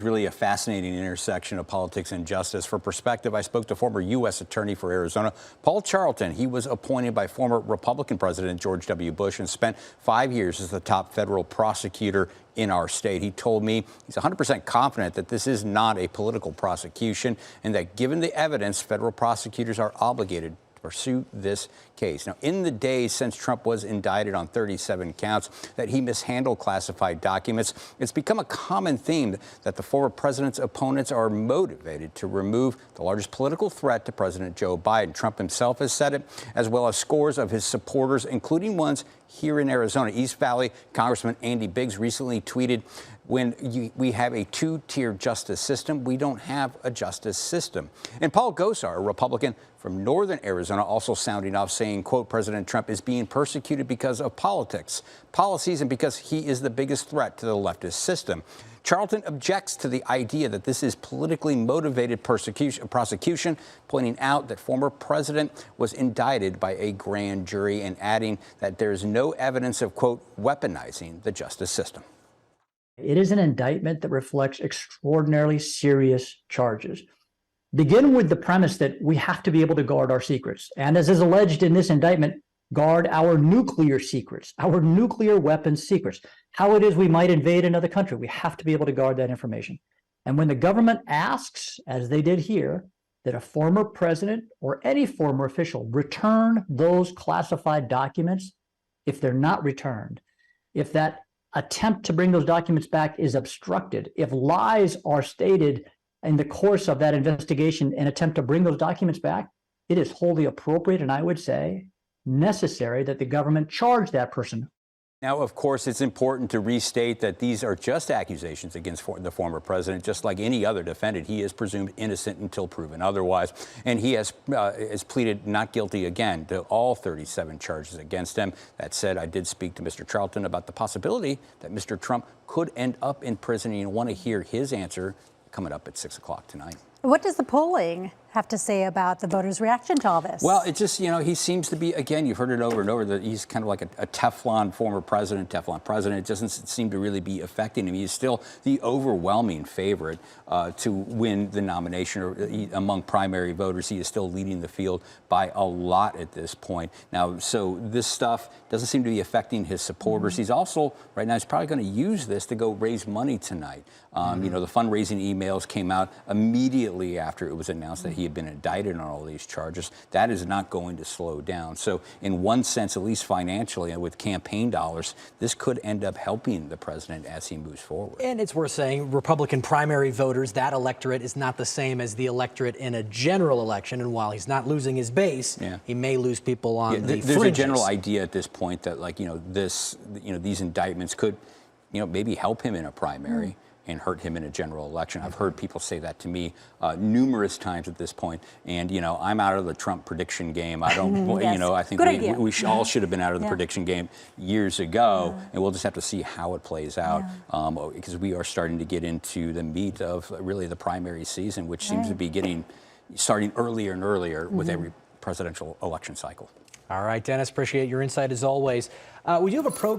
Really a fascinating intersection of politics and justice. For perspective, I spoke to former U.S. Attorney for Arizona, Paul Charlton. He was appointed by former Republican President George W. Bush and spent 5 years as the top federal prosecutor in our state. He told me he's 100% confident that this is not a political prosecution and that given the evidence, federal prosecutors are obligated to pursue this case. Now, in the days since Trump was indicted on 37 counts that he mishandled classified documents, it's become a common theme that the former president's opponents are motivated to remove the largest political threat to President Joe Biden. Trump himself has said it, as well as scores of his supporters, including ones here in Arizona. East Valley Congressman Andy Biggs recently tweeted, when we have a two-tier justice system, we don't have a justice system. And Paul Gosar, a Republican from northern Arizona, also sounding off, saying, quote, President Trump is being persecuted because of politics, policies, and because he is the biggest threat to the leftist system. Charlton objects to the idea that this is politically motivated prosecution, pointing out that former president was indicted by a grand jury and adding that there is no evidence of, quote, weaponizing the justice system. It is an indictment that reflects extraordinarily serious charges. Begin with the premise that we have to be able to guard our secrets. And as is alleged in this indictment, guard our nuclear secrets, our nuclear weapons secrets. How it is we might invade another country, we have to be able to guard that information. And when the government asks, as they did here, that a former president or any former official return those classified documents, if they're not returned, if that attempt to bring those documents back is obstructed, if lies are stated in the course of that investigation and attempt to bring those documents back, it is wholly appropriate and I would say necessary that the government charge that person. Now, of course, it's important to restate that these are just accusations against the former president. Just like any other defendant, he is presumed innocent until proven otherwise. And he has pleaded not guilty again to all 37 charges against him. That said, I did speak to Mr. Charlton about the possibility that Mr. Trump could end up in prison. And you want to hear his answer coming up at 6 o'clock tonight. What does the polling have to say about the voters' reaction to all this? Well, it just, he seems to be, again, you've heard it over and over, that he's kind of like a Teflon former president, Teflon president. It doesn't seem to really be affecting him. He's still the overwhelming favorite to win the nomination, or among primary voters. He is still leading the field by a lot at this point. Now, so this stuff doesn't seem to be affecting his supporters. He's also, right now, he's probably going to use this to go raise money tonight. The fundraising emails came out immediately after it was announced that he had been indicted on all these charges. That is not going to slow down. So in one sense, at least financially and with campaign dollars, this could end up helping the president as he moves forward. And it's worth saying, Republican primary voters, that electorate is not the same as the electorate in a general election. And while he's not losing his base, he may lose people on the There's fringes. a general idea at this point that, like, these indictments could, maybe help him in a primary and hurt him in a general election. I've heard people say that to me numerous times at this point. And, I'm out of the Trump prediction game. I don't, yes. I think we all should have been out of the prediction game years ago. And we'll just have to see how it plays out because we are starting to get into the meat of really the primary season, which seems to be starting earlier and earlier with every presidential election cycle. All right, Dennis, appreciate your insight as always. We do have a program.